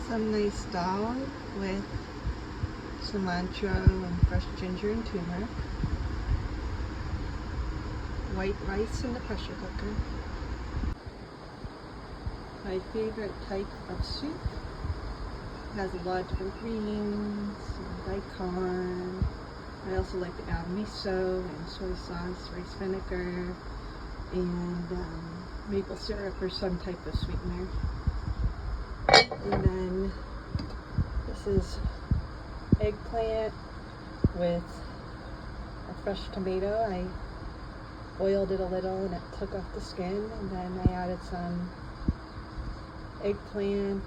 Some nice dal with cilantro and fresh ginger and turmeric. White rice in the pressure cooker. My favorite type of soup. It has a lot of different greens, and daikon. I also like to add miso and soy sauce, rice vinegar, and maple syrup or some type of sweetener. And then this is eggplant with a fresh tomato. I oiled it a little and it took off the skin, and then I added some eggplant,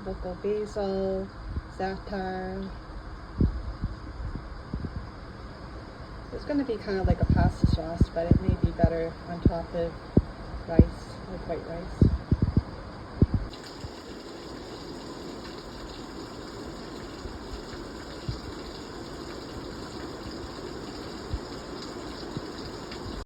local basil, za'atar. It's going to be kind of like a pasta sauce, but it may be better on top of rice, like white rice.